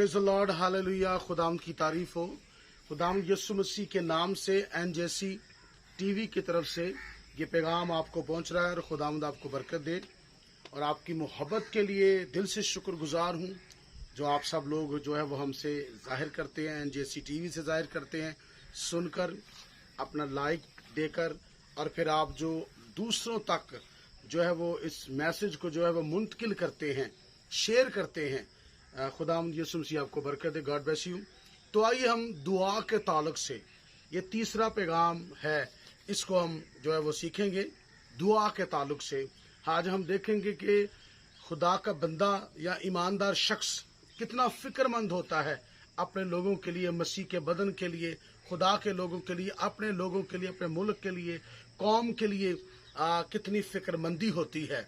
Praise the Lord, hallelujah. खुदाम की तारीफ हो। खुदाम यीशु मसीह के नाम से एनजेसी टीवी की तरफ से ये पैगाम आपको पहुंच रहा है और खुदावंद आपको बरकत दे। और आपकी मोहब्बत के लिए दिल से शुक्रगुजार हूं, जो आप सब लोग जो है वो हमसे जाहिर करते हैं, एनजेसी टीवी से जाहिर करते हैं, सुनकर अपना लाइक देकर, और फिर आप जो दूसरों तक जो है वो इस मैसेज को जो है वो मुंतकिल करते हैं, शेयर करते हैं। खुदावंद यीशु मसीह आपको बरकत दे। God bless you. तो आइए हम दुआ के ताल्लुक से, ये तीसरा पैगाम है, इसको हम जो है वो सीखेंगे दुआ के ताल्लुक से। आज हम देखेंगे कि खुदा का बंदा या ईमानदार शख्स कितना फिक्रमंद होता है अपने लोगों के लिए, मसीह के बदन के लिए, खुदा के लोगों के लिए, अपने लोगों के लिए, अपने मुल्क के लिए, कौम के लिए कितनी फिक्रमंदी होती है।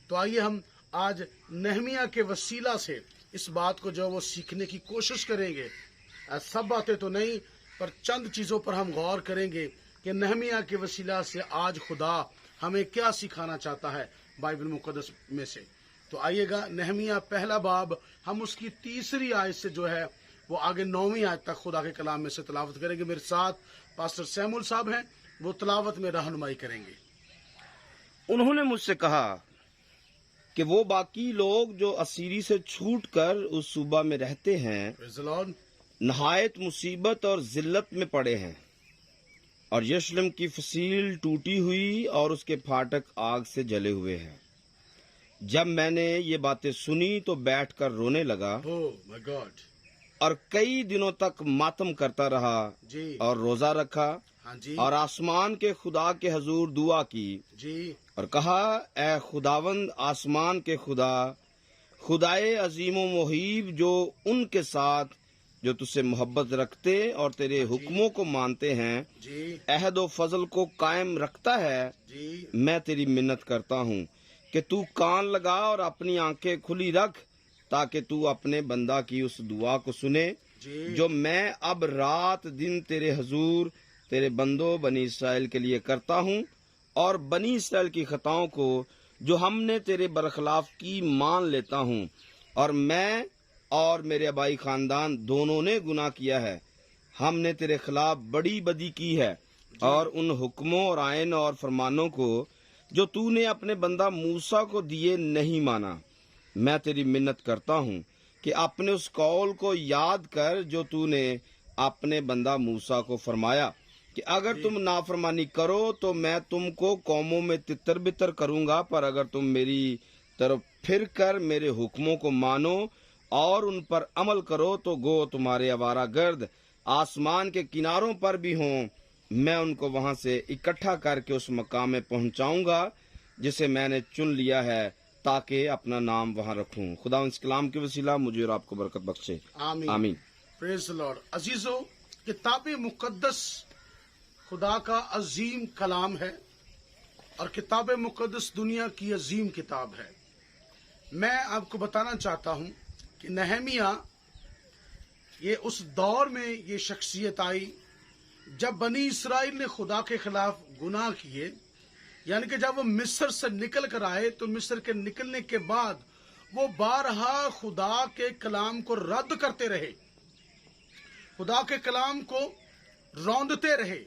तो आइए हम आज नहमिया के वसीला से इस बात को जो वो सीखने की कोशिश करेंगे। सब बातें तो नहीं, पर चंद चीज़ों पर हम गौर करेंगे कि नहमिया के वसीला से आज खुदा हमें क्या सिखाना चाहता है बाइबल मुकद्दस में से। तो आइएगा, नहमिया पहला बाब, हम उसकी तीसरी आयत से जो है वो आगे 9वीं आयत तक खुदा के कलाम में से तलावत करेंगे। मेरे साथ पास्टर सैमुअल साहब हैं, वो तलावत में रहनुमाई करेंगे। उन्होंने मुझसे कहा कि वो बाकी लोग जो असीरी से छूटकर उस सूबा में रहते हैं प्रेज़ द लॉर्ड, नहायत मुसीबत और जिल्लत में पड़े हैं, और यरूशलेम की फसील टूटी हुई और उसके फाटक आग से जले हुए हैं। जब मैंने ये बातें सुनी तो बैठकर रोने लगा ओह माय गॉड और कई दिनों तक मातम करता रहा जी, और रोजा रखा हाँ जी, और आसमान के खुदा के हजूर दुआ की जी, और कहा, ए खुदावंद आसमान के खुदा, खुदाए अजीम व मुहीब, जो उनके साथ जो तुझसे मोहब्बत रखते और तेरे हुक्मों को मानते हैं, जी, अहद व फजल को कायम रखता है, जी, मैं तेरी मिन्नत करता हूँ कि तू कान लगा और अपनी आंखें खुली रख, ताकि तू अपने बंदा की उस दुआ को सुने जी, जो मैं अब रात दिन तेरे हजूर तेरे बंदो बनी इसराइल के लिए करता हूँ, और बनी इसराइल की खताओं को जो हमने तेरे बरखलाफ की मान लेता हूँ। और मैं और मेरे आबाई खानदान दोनों ने गुनाह किया है, हमने तेरे खिलाफ बड़ी बदी की है, और उन हुक्मों और आयन और फरमानों को जो तूने अपने बंदा मूसा को दिए नहीं माना। मैं तेरी मिन्नत करता हूँ कि अपने उस कौल को याद कर जो तूने अपने बंदा मूसा को फरमाया कि अगर तुम नाफरमानी करो तो मैं तुमको कौमों में तितर बितर करूंगा, पर अगर तुम मेरी तरफ फिर कर मेरे हुक्मों को मानो और उन पर अमल करो तो गो तुम्हारे आवारा गर्द आसमान के किनारों पर भी हों, मैं उनको वहां से इकट्ठा करके उस मकाम में पहुंचाऊंगा जिसे मैंने चुन लिया है, ताकि अपना नाम वहां रखूं। खुदा इस कलाम के वसीला मुझे और आपको बरकत बख्शे, आमीन, आमीन। Praise the Lord. अजीजों, किताब मुकद्दस खुदा का अजीम कलाम है और किताब मुकद्दस दुनिया की अजीम किताब है। मैं आपको बताना चाहता हूं कि नहमिया ये उस दौर में ये शख्सियत आई जब बनी इसराइल ने खुदा के खिलाफ गुनाह किए, यानी कि जब वो मिस्र से निकल कर आए तो मिस्र के निकलने के बाद वो बारहा खुदा के कलाम को रद्द करते रहे, खुदा के कलाम को रौंदते रहे।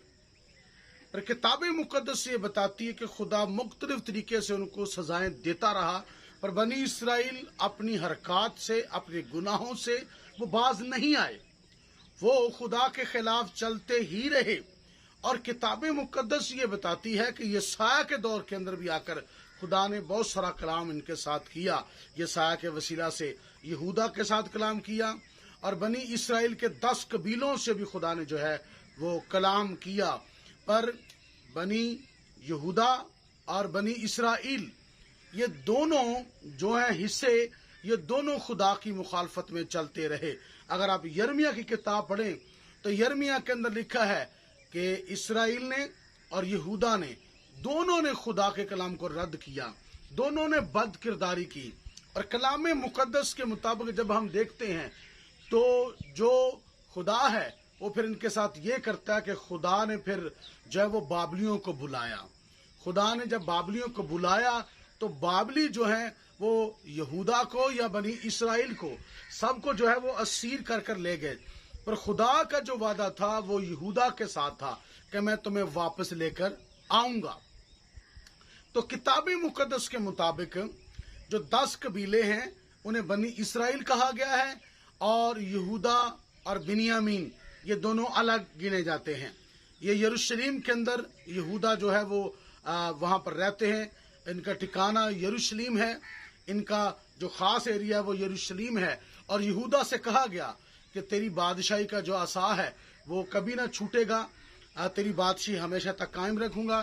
पर किताब मुकद्दस ये बताती है कि खुदा मुख्तलिफ तरीके से उनको सजाएं देता रहा, पर बनी इसराइल अपनी हरकत से, अपने गुनाहों से वो बाज नहीं आए, वो खुदा के खिलाफ चलते ही रहे। और किताब मुकद्दस ये बताती है कि यसाया के दौर के अंदर भी आकर खुदा ने बहुत सारा कलाम इनके साथ किया। यसाया के वसीला से यहूदा के साथ कलाम किया, और बनी इसराइल के 10 कबीलों से भी खुदा ने जो है वो कलाम किया। पर बनी यहूदा और बनी इसराइल ये दोनों जो हैं हिस्से, ये दोनों खुदा की मुखालफत में चलते रहे। अगर आप यिर्मयाह की किताब पढ़ें तो यिर्मयाह के अंदर लिखा है कि इसराइल ने और यहूदा ने दोनों ने खुदा के कलाम को रद्द किया, दोनों ने बद किरदारी की। और कलाम मुकद्दस के मुताबिक जब हम देखते हैं तो जो खुदा है वो फिर इनके साथ ये करता है कि खुदा ने फिर जो है वो बाबलियों को बुलाया। खुदा ने जब बाबलियों को बुलाया तो बाबली जो है वो यहूदा को या बनी इसराइल को सबको जो है वो असीर कर कर ले गए, पर खुदा का जो वादा था वो यहूदा के साथ था कि मैं तुम्हें वापस लेकर आऊंगा। तो किताब मुकद्दस के मुताबिक जो 10 कबीले हैं उन्हें बनी इसराइल कहा गया है, और यहूदा और बिन्यामीन ये दोनों अलग गिने जाते हैं। ये यरूशलेम के अंदर यहूदा जो है वो वहाँ पर रहते हैं, इनका ठिकाना यरूशलेम है, इनका जो खास एरिया है वो यरूशलेम है। और यहूदा से कहा गया कि तेरी बादशाही का जो आसा है वो कभी ना छूटेगा, तेरी बादशाही हमेशा तक कायम रखूंगा।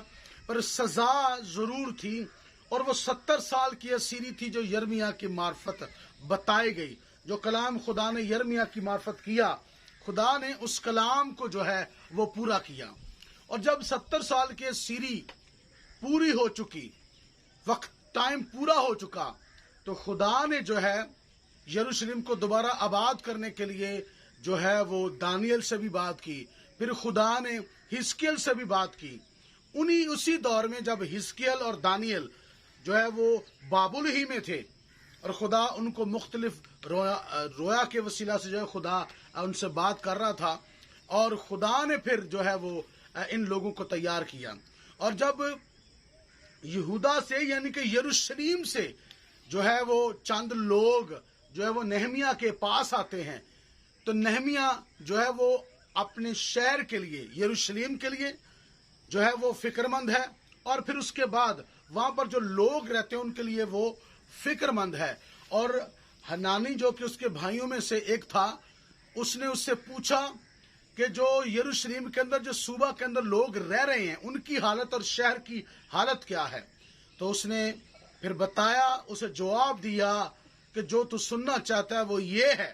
पर सजा जरूर थी, और वो 70 साल की असीरी थी जो यर्मिया की मार्फत बताई गई। जो कलाम खुदा ने यर्मिया की मार्फत किया, खुदा ने उस कलाम को जो है वो पूरा किया। और जब 70 साल की असीरी पूरी हो चुकी, वक्त टाइम पूरा हो चुका, तो खुदा ने जो है यरूशलेम को दोबारा आबाद करने के लिए जो है वो दानियल से भी बात की, फिर खुदा ने हिस्कियल से भी बात की। उसी दौर में जब हिस्कियल और दानियल जो है वो बाबुल ही में थे, और खुदा उनको मुख्तलिफ रोया के वसीला से जो है खुदा उनसे बात कर रहा था, और खुदा ने फिर जो है वो इन लोगों को तैयार किया। और जब यहूदा से यानी कि यरूशलेम से जो है वो चंद लोग जो है वो नहमिया के पास आते हैं, तो नहमिया जो है वो अपने शहर के लिए, यरूशलेम के लिए जो है वो फिक्रमंद है, और फिर उसके बाद वहां पर जो लोग रहते हैं उनके लिए वो फिक्रमंद है। और हनानी जो कि उसके भाइयों में से एक था, उसने उससे पूछा कि जो यरूशलेम के अंदर जो सूबा के अंदर लोग रह रहे हैं उनकी हालत और शहर की हालत क्या है। तो उसने फिर बताया, उसे जवाब दिया कि जो तू सुनना चाहता है वो ये है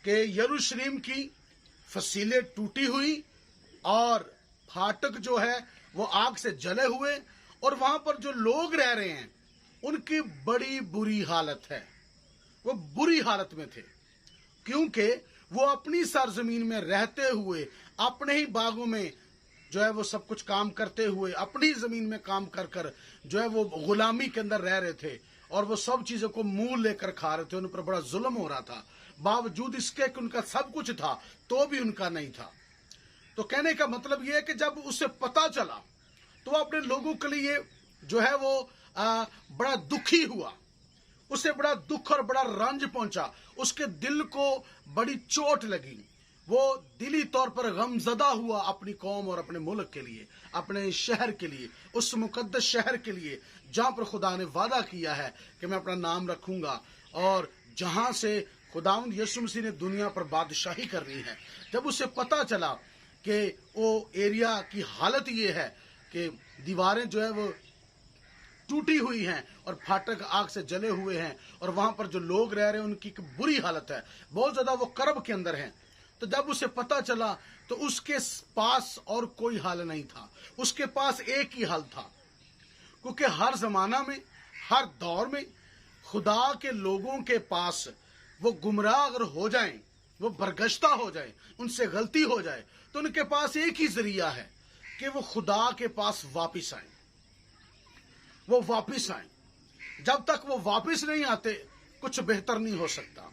कि यरूशलेम की फसीलें टूटी हुई, और फाटक जो है वो आग से जले हुए, और वहां पर जो लोग रह रहे हैं उनकी बड़ी बुरी हालत है। वो बुरी हालत में थे, क्योंकि वो अपनी सरजमीन में रहते हुए, अपने ही बागों में जो है वो सब कुछ काम करते हुए, अपनी जमीन में काम कर कर जो है वो गुलामी के अंदर रह रहे थे, और वो सब चीजों को मुंह लेकर खा रहे थे। उन पर बड़ा जुल्म हो रहा था, बावजूद इसके कि उनका सब कुछ था तो भी उनका नहीं था। तो कहने का मतलब ये है कि जब उसे पता चला तो वो अपने लोगों के लिए जो है वो बड़ा दुखी हुआ, उसे बड़ा दुख और बड़ा रंज पहुंचा, उसके दिल को बड़ी चोट लगी, वो दिली तौर पर गमजदा हुआ अपनी कौम और अपने मुल्क के लिए, अपने शहर के लिए, उस मुकद्दस शहर के लिए जहां पर खुदा ने वादा किया है कि मैं अपना नाम रखूंगा, और जहां से खुदावंद यीशु मसीह ने दुनिया पर बादशाही करनी है। जब उसे पता चला कि वो एरिया की हालत ये है कि दीवारें जो है वो टूटी हुई हैं और फाटक आग से जले हुए हैं, और वहां पर जो लोग रह रहे हैं उनकी बुरी हालत है, बहुत ज्यादा वो कर्ब के अंदर हैं, तो जब उसे पता चला तो उसके पास और कोई हल नहीं था, उसके पास एक ही हल था। क्योंकि हर जमाना में, हर दौर में खुदा के लोगों के पास वो गुमराह अगर हो जाएं, वो बरगश्ता हो जाए, उनसे गलती हो जाए, तो उनके पास एक ही जरिया है कि वो खुदा के पास वापिस आए, वो वापिस आए। जब तक वो वापिस नहीं आते कुछ बेहतर नहीं हो सकता।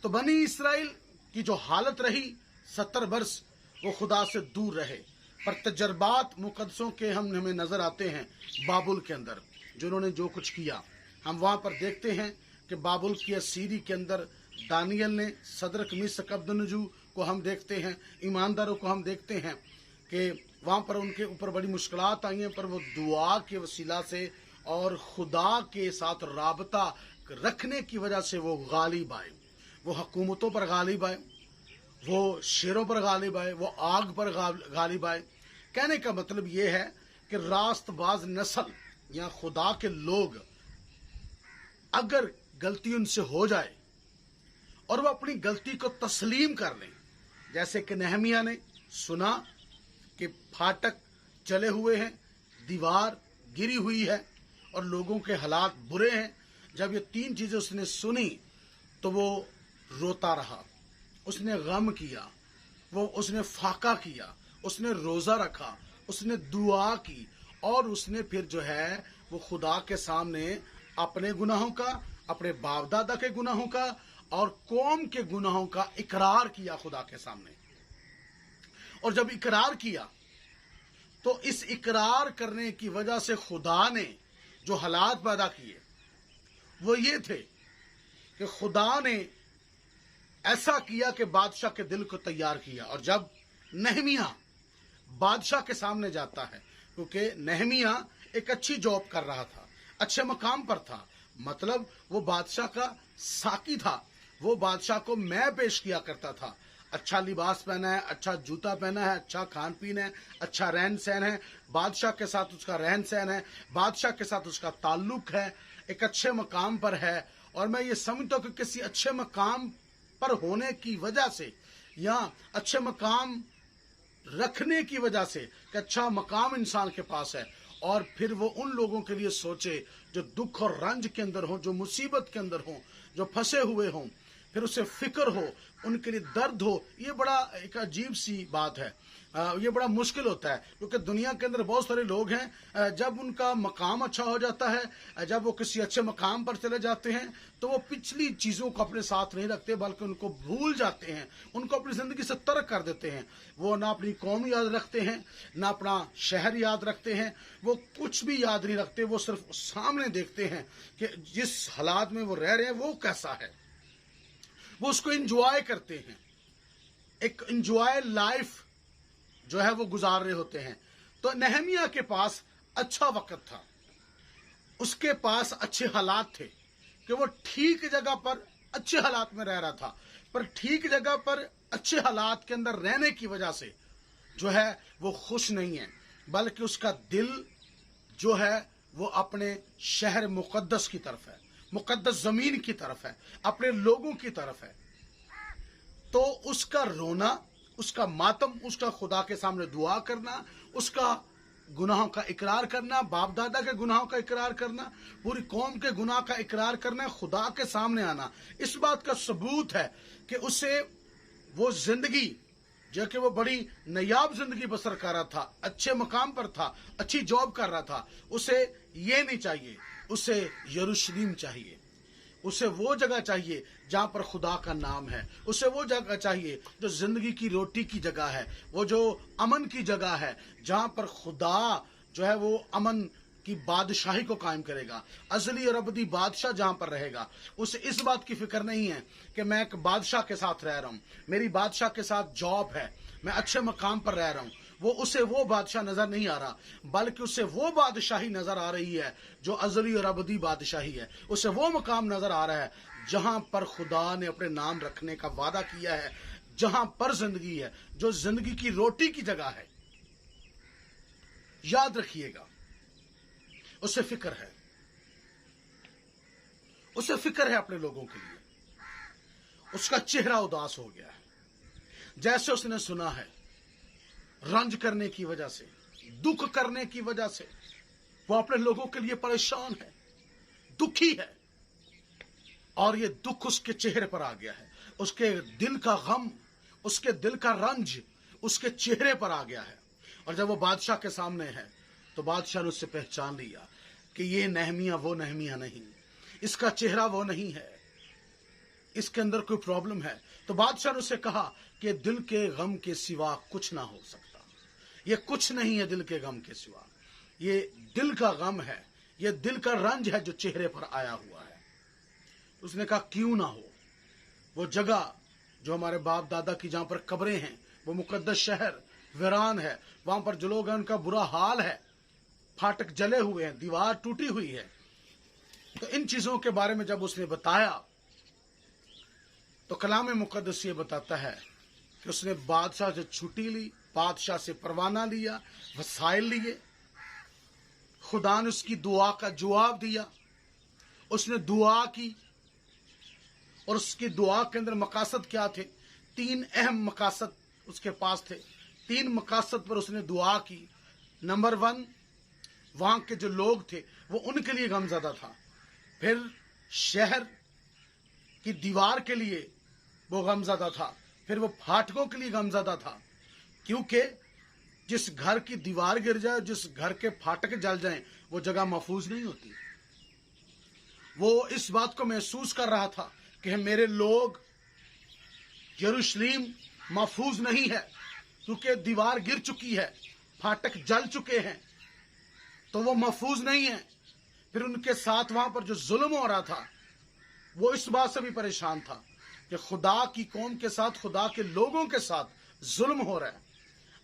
तो बनी इसराइल की जो हालत रही 70 वर्ष, वो खुदा से दूर रहे। पर तजर्बात मुकद्दसों के हमें नजर आते हैं बाबुल के अंदर, जिन्होंने जो कुछ किया। हम वहां पर देखते हैं कि बाबुल की असीरी के अंदर दानियल ने, सदरक मिशक अबदनजू को हम देखते हैं, ईमानदारों को हम देखते हैं कि वहां पर उनके ऊपर बड़ी मुश्किलात आई हैं, पर वो दुआ के वसीला से और खुदा के साथ राबता रखने की वजह से वो गालिब आए। वो हुकूमतों पर गालिब आए, वो शेरों पर गालिब आए, वो आग पर गालिब आए। कहने का मतलब ये है कि रास्तबाज नस्ल या खुदा के लोग अगर गलती उनसे हो जाए और वो अपनी गलती को तस्लीम कर लें, जैसे कि नहमिया ने सुना कि फाटक जले हुए हैं, दीवार गिरी हुई है और लोगों के हालात बुरे हैं। जब ये 3 चीजें उसने सुनी तो वो रोता रहा, उसने गम किया, उसने फाका किया, उसने रोजा रखा, उसने दुआ की, और उसने फिर जो है वो खुदा के सामने अपने गुनाहों का, अपने बाप दादा के गुनाहों का और कौम के गुनाहों का इकरार किया खुदा के सामने। और जब इकरार किया तो इस इकरार करने की वजह से खुदा ने जो हालात पैदा किए वो ये थे कि खुदा ने ऐसा किया कि बादशाह के दिल को तैयार किया। और जब नहमिया बादशाह के सामने जाता है, क्योंकि नहमिया एक अच्छी जॉब कर रहा था, अच्छे मकाम पर था, मतलब वो बादशाह का साकी था, वो बादशाह को मैं पेश किया करता था, अच्छा लिबास पहना है, अच्छा जूता पहना है, अच्छा खान पीन है, अच्छा रहन सहन है, बादशाह के साथ उसका रहन सहन है, बादशाह के साथ उसका ताल्लुक है, एक अच्छे मकाम पर है। और मैं ये समझता हूँ कि किसी अच्छे मकाम पर होने की वजह से या अच्छे मकाम रखने की वजह से कि अच्छा मकाम इंसान के पास है, और फिर वो उन लोगों के लिए सोचे जो दुख और रंज के अंदर हो, जो मुसीबत के अंदर हो, जो फंसे हुए हों, फिर उसे फिक्र हो, उनके लिए दर्द हो। ये बड़ा एक अजीब सी बात है, ये बड़ा मुश्किल होता है, क्योंकि दुनिया के अंदर बहुत सारे लोग हैं, जब उनका मकाम अच्छा हो जाता है, जब वो किसी अच्छे मकाम पर चले जाते हैं तो वो पिछली चीज़ों को अपने साथ नहीं रखते, बल्कि उनको भूल जाते हैं, उनको अपनी ज़िंदगी से तर्क कर देते हैं। वो ना अपनी कौम याद रखते हैं, ना अपना शहर याद रखते हैं, वो कुछ भी याद नहीं रखते। वो सिर्फ सामने देखते हैं कि जिस हालात में वो रह रहे हैं वो कैसा है, वो उसको इंजॉय करते हैं, एक इंजॉय लाइफ जो है वो गुजार रहे होते हैं। तो नहमिया के पास अच्छा वक्त था, उसके पास अच्छे हालात थे कि वो ठीक जगह पर अच्छे हालात में रह रहा था, पर ठीक जगह पर अच्छे हालात के अंदर रहने की वजह से जो है वो खुश नहीं है, बल्कि उसका दिल जो है वो अपने शहर मुकद्दस की तरफ है, मुकद्दस जमीन की तरफ है, अपने लोगों की तरफ है। तो उसका रोना, उसका मातम, उसका खुदा के सामने दुआ करना, उसका गुनाहों का इकरार करना, बाप दादा के गुनाहों का इकरार करना, पूरी कौम के गुनाह का इकरार करना, खुदा के सामने आना, इस बात का सबूत है कि उसे वो जिंदगी जो कि वो बड़ी नायाब जिंदगी बसर कर रहा था, अच्छे मकाम पर था, अच्छी जॉब कर रहा था, उसे ये नहीं चाहिए, उसे यरूशलेम चाहिए, उसे वो जगह चाहिए जहां पर खुदा का नाम है, उसे वो जगह चाहिए जो जिंदगी की रोटी की जगह है, वो जो अमन की जगह है, जहां पर खुदा जो है वो अमन की बादशाही को कायम करेगा, अजली और अबदी बादशाह जहां पर रहेगा। उसे इस बात की फिक्र नहीं है कि मैं एक बादशाह के साथ रह रहा हूं, मेरी बादशाह के साथ जॉब है, मैं अच्छे मकाम पर रह रहा हूं। उसे वो बादशाह नजर नहीं आ रहा, बल्कि उसे वो बादशाही नजर आ रही है जो अजली और अबदी बादशाही है। उसे वो मकाम नजर आ रहा है जहां पर खुदा ने अपने नाम रखने का वादा किया है, जहां पर जिंदगी है, जो जिंदगी की रोटी की जगह है। याद रखिएगा, उसे फिक्र है, उसे फिक्र है अपने लोगों के लिए। उसका चेहरा उदास हो गया है, जैसे उसने सुना है रंज करने की वजह से, दुख करने की वजह से वो अपने लोगों के लिए परेशान है, दुखी है, और ये दुख उसके चेहरे पर आ गया है। उसके दिल का गम, उसके दिल का रंज उसके चेहरे पर आ गया है। और जब वो बादशाह के सामने है तो बादशाह ने उससे पहचान लिया कि ये नहमिया वो नहमिया नहीं, इसका चेहरा वो नहीं है, इसके अंदर कोई प्रॉब्लम है। तो बादशाह ने उससे कहा कि दिल के गम के सिवा कुछ ना हो सकता, ये कुछ नहीं है दिल के गम के सिवा, ये दिल का गम है, ये दिल का रंज है जो चेहरे पर आया हुआ है। उसने कहा क्यों ना हो, वो जगह जो हमारे बाप दादा की जहां पर कब्रें हैं, वो मुकद्दस शहर वीरान है, वहां पर जो लोग हैं उनका बुरा हाल है, फाटक जले हुए हैं, दीवार टूटी हुई है। तो इन चीजों के बारे में जब उसने बताया तो कलाम मुकद्दस ये बताता है कि उसने बादशाह से छुट्टी ली, बादशाह से परवाना लिया, वसाइल लिए, खुदा ने उसकी दुआ का जवाब दिया, उसने दुआ की। और उसकी दुआ के अंदर मकासद क्या थे? 3 अहम मकासद उसके पास थे। 3 मकासद पर उसने दुआ की। नंबर 1, वहां के जो लोग थे वो उनके लिए गमज़दा था। फिर शहर की दीवार के लिए वो गमज़दा था। फिर वो फाटकों के लिए गमज़दा था, क्योंकि जिस घर की दीवार गिर जाए, जिस घर के फाटक जल जाएं, वो जगह महफूज नहीं होती। وہ اس بات کو محسوس کر رہا تھا کہ میرے لوگ یروشلم محفوظ نہیں ہے، کیونکہ دیوار گر چکی ہے، پھاٹک جل چکے ہیں، تو وہ محفوظ نہیں ہے۔ پھر ان کے ساتھ وہاں پر جو ظلم ہو رہا تھا، وہ اس بات سے بھی پریشان تھا کہ خدا کی قوم کے ساتھ، خدا کے لوگوں کے ساتھ ظلم ہو رہا ہے۔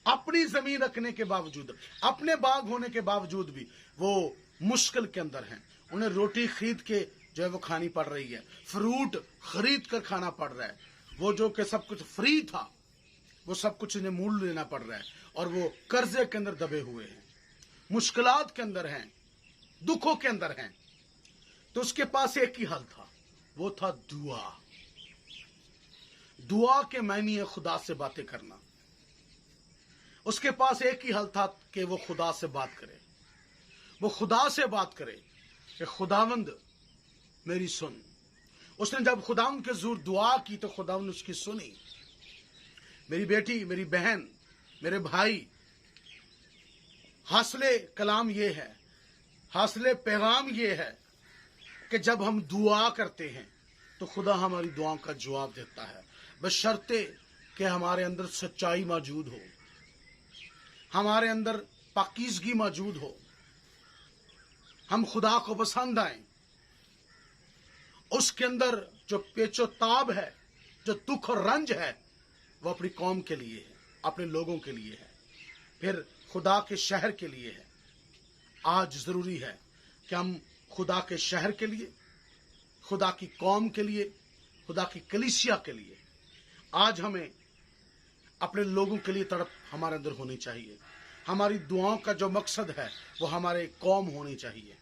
اپنی زمین رکھنے کے باوجود، اپنے باغ ہونے کے باوجود بھی وہ مشکل کے اندر ہیں۔ انہیں روٹی خرید کے جو ہے وہ کھانی پڑ رہی ہے، فروٹ خرید کر کھانا پڑ رہا ہے۔ وہ جو کہ سب کچھ فری تھا، وہ سب کچھ انہیں مول لینا پڑ رہا ہے، اور وہ قرضے کے اندر دبے ہوئے ہیں، مشکلات کے اندر ہیں، دکھوں کے اندر ہیں۔ تو اس کے پاس ایک ہی حل تھا، وہ تھا دعا۔ دعا کے معنی ہے خدا سے باتیں کرنا۔ اس کے پاس ایک ہی حل تھا کہ وہ خدا سے بات کرے، وہ خدا سے بات کرے کہ خداوند میری سن۔ اس نے جب خداوند کے حضور دعا کی تو خداوند اس کی سنی۔ میری بیٹی، میری بہن، میرے بھائی، حاصل کلام یہ ہے، حاصل پیغام یہ ہے کہ جب ہم دعا کرتے ہیں تو خدا ہماری دعاؤں کا جواب دیتا ہے، بشرطے کہ ہمارے اندر سچائی موجود ہو، ہمارے اندر پاکیزگی موجود ہو، ہم خدا کو پسند آئیں۔ اس کے اندر جو پیچ و تاب ہے، جو دکھ اور رنج ہے، وہ اپنی قوم کے لیے ہے، اپنے لوگوں کے لیے ہے، پھر خدا کے شہر کے لیے ہے۔ آج ضروری ہے کہ ہم خدا کے شہر کے لیے، خدا کی قوم کے لیے، خدا کی کلیسیا کے لیے، آج ہمیں اپنے لوگوں کے لیے تڑپ ہمارے اندر ہونی چاہیے۔ ہماری دعاؤں کا جو مقصد ہے وہ ہمارے قوم ہونی چاہیے،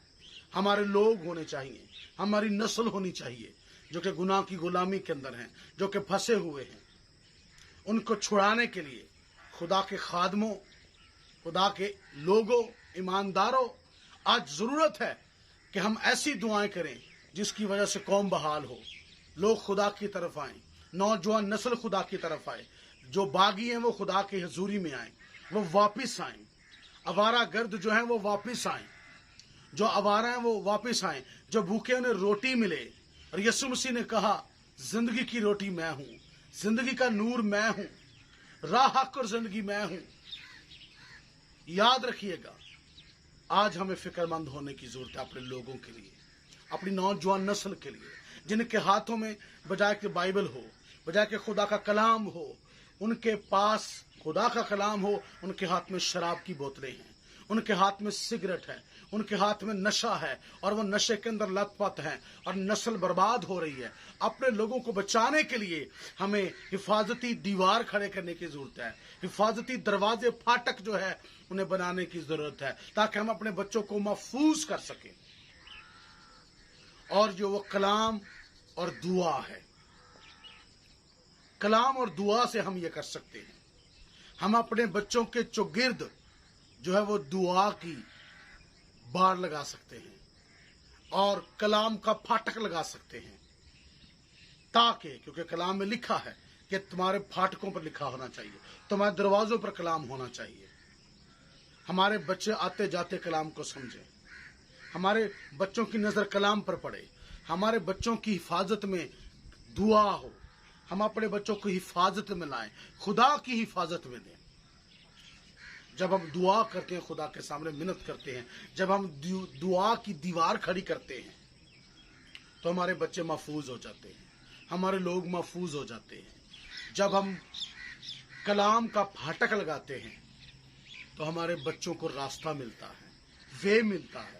ہمارے لوگ ہونے چاہیے، ہماری نسل ہونی چاہیے جو کہ گناہ کی غلامی کے اندر ہیں، جو کہ پھنسے ہوئے ہیں۔ ان کو چھڑانے کے لیے خدا کے خادموں، خدا کے لوگوں، ایمانداروں، آج ضرورت ہے کہ ہم ایسی دعائیں کریں جس کی وجہ سے قوم بحال ہو، لوگ خدا کی طرف آئیں، نوجوان نسل خدا کی طرف آئے، جو باغی ہیں وہ خدا کی حضوری میں آئیں، وہ واپس آئیں، آوارہ گرد جو ہیں وہ واپس آئیں، جو آوارہ ہیں وہ واپس آئیں، جو بھوکے انہیں روٹی ملے۔ اور یسوع مسیح نے کہا زندگی کی روٹی میں ہوں، زندگی کا نور میں ہوں، راہ حق اور زندگی میں ہوں۔ یاد رکھیے گا، آج ہمیں فکر مند ہونے کی ضرورت ہے اپنے لوگوں کے لیے، اپنی نوجوان نسل کے لیے، جن کے ہاتھوں میں بجائے کہ بائبل ہو، بجائے کہ خدا کا کلام ہو، ان کے پاس خدا کا کلام ہو، ان کے ہاتھ میں شراب کی بوتلیں ہیں، ان کے ہاتھ میں سگریٹ ہے، ان کے ہاتھ میں نشہ ہے، اور وہ نشے کے اندر لت پت ہیں، اور نسل برباد ہو رہی ہے۔ اپنے لوگوں کو بچانے کے لیے ہمیں حفاظتی دیوار کھڑے کرنے کی ضرورت ہے، حفاظتی دروازے، پھاٹک جو ہے انہیں بنانے کی ضرورت ہے، تاکہ ہم اپنے بچوں کو محفوظ کر سکیں۔ اور جو وہ کلام اور دعا ہے، کلام اور دعا سے ہم یہ کر سکتے ہیں۔ ہم اپنے بچوں کے چوگرد جو ہے وہ دعا کی بار لگا سکتے ہیں اور کلام کا پھاٹک لگا سکتے ہیں، تاکہ کیونکہ کلام میں لکھا ہے کہ تمہارے پھاٹکوں پر لکھا ہونا چاہیے، تمہارے دروازوں پر کلام ہونا چاہیے۔ ہمارے بچے آتے جاتے کلام کو سمجھیں، ہمارے بچوں کی نظر کلام پر پڑے، ہمارے بچوں کی حفاظت میں دعا ہو، ہم اپنے بچوں کو حفاظت میں لائیں، خدا کی حفاظت میں دیں۔ جب ہم دعا کرتے ہیں، خدا کے سامنے منت کرتے ہیں، جب ہم دعا کی دیوار کھڑی کرتے ہیں تو ہمارے بچے محفوظ ہو جاتے ہیں، ہمارے لوگ محفوظ ہو جاتے ہیں۔ جب ہم کلام کا پھاٹک لگاتے ہیں تو ہمارے بچوں کو راستہ ملتا ہے، وے ملتا ہے۔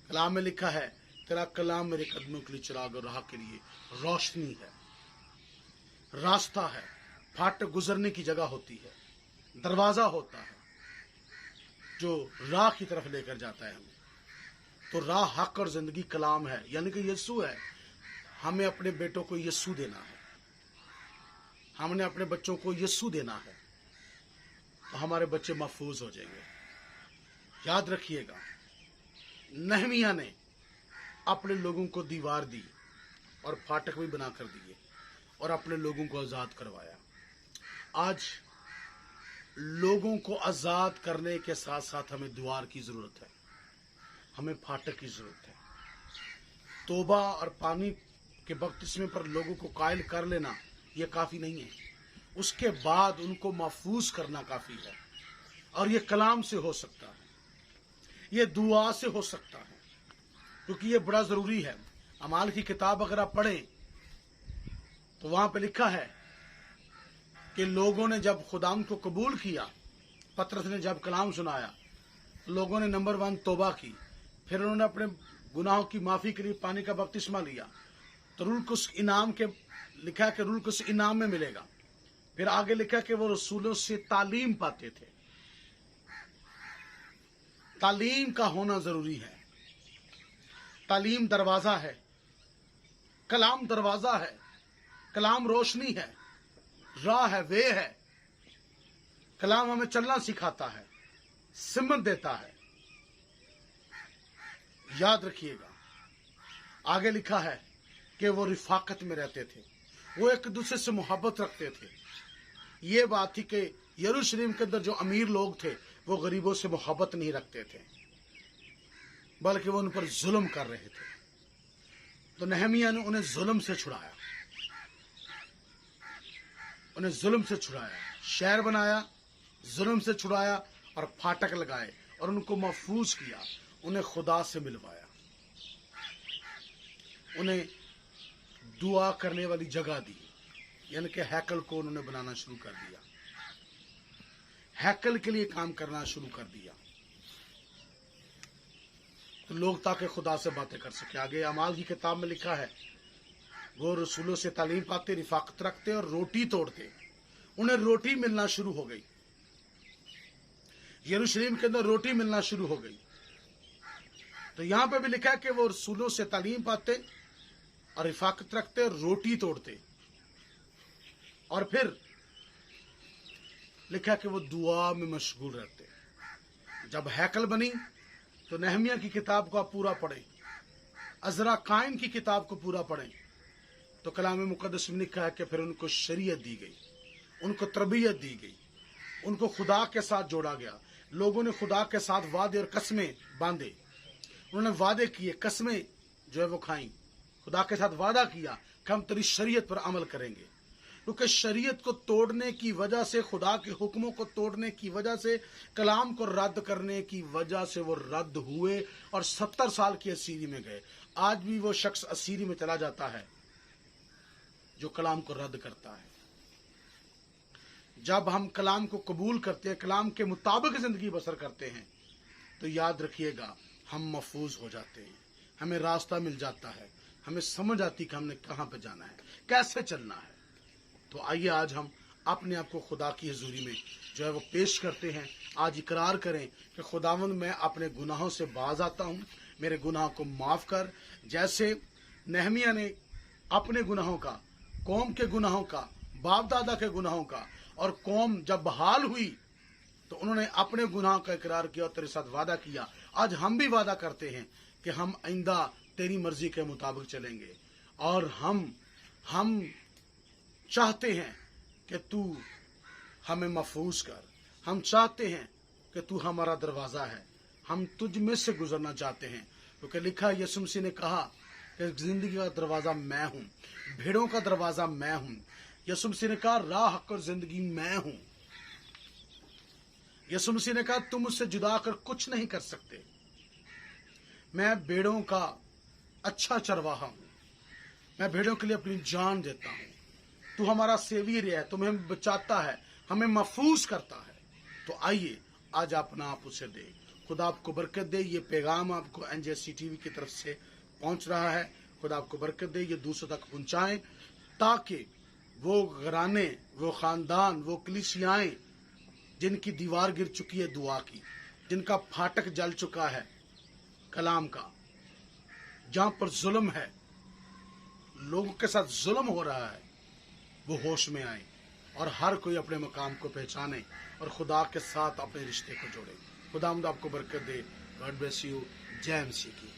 کلام میں لکھا ہے تیرا کلام میرے قدموں کے لیے چراغ اور راہ کے لیے روشنی ہے، راستہ ہے، پھاٹک گزرنے کی جگہ ہوتی ہے، دروازہ ہوتا ہے جو راہ کی طرف لے کر جاتا ہے ہمیں۔ تو راہ حق اور زندگی کلام ہے، یعنی کہ یسوع ہے۔ ہمیں اپنے بیٹوں کو یسوع دینا ہے، ہم نے اپنے بچوں کو یسوع دینا ہے، تو ہمارے بچے محفوظ ہو جائیں گے۔ یاد رکھیے گا، نہمیہ نے اپنے لوگوں کو دیوار دی اور پھاٹک بھی بنا کر دیے اور اپنے لوگوں کو آزاد کروایا۔ آج لوگوں کو آزاد کرنے کے ساتھ ساتھ ہمیں دیوار کی ضرورت ہے، ہمیں پھاٹک کی ضرورت ہے۔ توبہ اور پانی کے بپتسمے پر لوگوں کو قائل کر لینا یہ کافی نہیں ہے، اس کے بعد ان کو محفوظ کرنا کافی ہے، اور یہ کلام سے ہو سکتا ہے، یہ دعا سے ہو سکتا ہے، کیونکہ یہ بڑا ضروری ہے۔ اعمال کی کتاب اگر آپ پڑھیں تو وہاں پہ لکھا ہے کہ لوگوں نے جب خداوند کو قبول کیا، پطرس نے جب کلام سنایا، لوگوں نے نمبر 1 توبہ کی، پھر انہوں نے اپنے گناہوں کی معافی کے لیے پانی کا بپتسمہ لیا، تو روح القدس انعام کے لکھا ہے کہ روح القدس انعام میں ملے گا۔ پھر آگے لکھا کہ وہ رسولوں سے تعلیم پاتے تھے۔ تعلیم کا ہونا ضروری ہے۔ تعلیم دروازہ ہے، کلام دروازہ ہے، کلام روشنی ہے، راہ ہے، وے ہے۔ کلام ہمیں چلنا سکھاتا ہے، سمت دیتا ہے۔ یاد رکھیے گا، آگے لکھا ہے کہ وہ رفاقت میں رہتے تھے، وہ ایک دوسرے سے محبت رکھتے تھے۔ یہ بات تھی کہ یروشلم کے اندر جو امیر لوگ تھے وہ غریبوں سے محبت نہیں رکھتے تھے، بلکہ وہ ان پر ظلم کر رہے تھے۔ تو نہمیہ نے انہیں ظلم سے چھڑایا، انہیں ظلم سے چھڑایا، شہر بنایا، ظلم سے چھڑایا، اور پھاٹک لگائے اور ان کو محفوظ کیا، انہیں خدا سے ملوایا، انہیں دعا کرنے والی جگہ دی، یعنی کہ ہیکل کو انہوں نے بنانا شروع کر دیا، ہیکل کے لیے کام کرنا شروع کر دیا، تو لوگ تاکہ خدا سے باتیں کر سکے۔ آگے اعمال کی کتاب میں لکھا ہے وہ رسولوں سے تعلیم پاتے، رفاقت رکھتے اور روٹی توڑتے، انہیں روٹی ملنا شروع ہو گئی، یروشلم کے اندر روٹی ملنا شروع ہو گئی۔ تو یہاں پہ بھی لکھا ہے کہ وہ رسولوں سے تعلیم پاتے اور رفاقت رکھتے اور روٹی توڑتے، اور پھر لکھا کہ وہ دعا میں مشغول رہتے۔ جب ہیکل بنی تو نہمیہ کی کتاب کو آپ پورا پڑھیں، عزرا قائم کی کتاب کو پورا پڑھیں، تو کلام مقدس میں لکھا ہے کہ پھر ان کو شریعت دی گئی، ان کو تربیت دی گئی، ان کو خدا کے ساتھ جوڑا گیا۔ لوگوں نے خدا کے ساتھ وعدے اور قسمیں باندھے، انہوں نے وعدے کیے، قسمیں جو ہے وہ کھائیں، خدا کے ساتھ وعدہ کیا کہ ہم تیری شریعت پر عمل کریں گے، کیونکہ شریعت کو توڑنے کی وجہ سے، خدا کے حکموں کو توڑنے کی وجہ سے، کلام کو رد کرنے کی وجہ سے وہ رد ہوئے اور 70 سال کی اسیری میں گئے۔ آج بھی وہ شخص اسیری میں چلا جاتا ہے جو کلام کو رد کرتا ہے۔ جب ہم کلام کو قبول کرتے ہیں، کلام کے مطابق زندگی بسر کرتے ہیں، تو یاد رکھیے گا ہم محفوظ ہو جاتے ہیں، ہمیں راستہ مل جاتا ہے، ہمیں سمجھ آتی کہ ہم نے کہاں پہ جانا ہے، کیسے چلنا ہے۔ تو آئیے آج ہم اپنے آپ کو خدا کی حضوری میں جو ہے وہ پیش کرتے ہیں۔ آج اقرار کریں کہ خداوند میں اپنے گناہوں سے باز آتا ہوں، میرے گناہوں کو معاف کر۔ جیسے نہمیہ نے اپنے گناہوں کا، قوم کے گناہوں کا، باپ دادا کے گناہوں کا، اور قوم جب بحال ہوئی تو انہوں نے اپنے گناہوں کا اقرار کیا اور تیرے ساتھ وعدہ کیا۔ آج ہم بھی وعدہ کرتے ہیں کہ ہم آئندہ تیری مرضی کے مطابق چلیں گے، اور ہم چاہتے ہیں کہ تو ہمیں محفوظ کر، ہم چاہتے ہیں کہ تو ہمارا دروازہ ہے، ہم تجھ میں سے گزرنا چاہتے ہیں، کیونکہ لکھا ہے یسوع مسیح نے کہا کہ زندگی کا دروازہ میں ہوں، بھیڑوں کا دروازہ میں ہوں۔ یسوع مسیح نے کہا راہ، حق اور زندگی میں ہوں۔ یسوع مسیح نے کہا تم مجھ سے جدا کر کچھ نہیں کر سکتے، میں بھیڑوں کا اچھا چرواہا ہوں، میں بھیڑوں کے لیے اپنی جان دیتا ہوں۔ تو ہمارا سیویر ہے، تمہیں بچاتا ہے، ہمیں محفوظ کرتا ہے۔ تو آئیے آج اپنا آپ اسے دے۔ خدا آپ کو برکت دے۔ یہ پیغام آپ کو NJSC TV کی طرف سے پہنچ رہا ہے، خدا آپ کو برکت دے، یہ دوسروں تک پہنچائیں تاکہ وہ گھرانے، وہ خاندان، وہ کلیسیائیں جن کی دیوار گر چکی ہے دعا کی، جن کا پھاٹک جل چکا ہے کلام کا، جہاں پر ظلم ہے، لوگوں کے ساتھ ظلم ہو رہا ہے، وہ ہوش میں آئیں اور ہر کوئی اپنے مقام کو پہچانے اور خدا کے ساتھ اپنے رشتے کو جوڑے۔ خدا آپ کو برکت دے۔ God bless you. جے MCA کی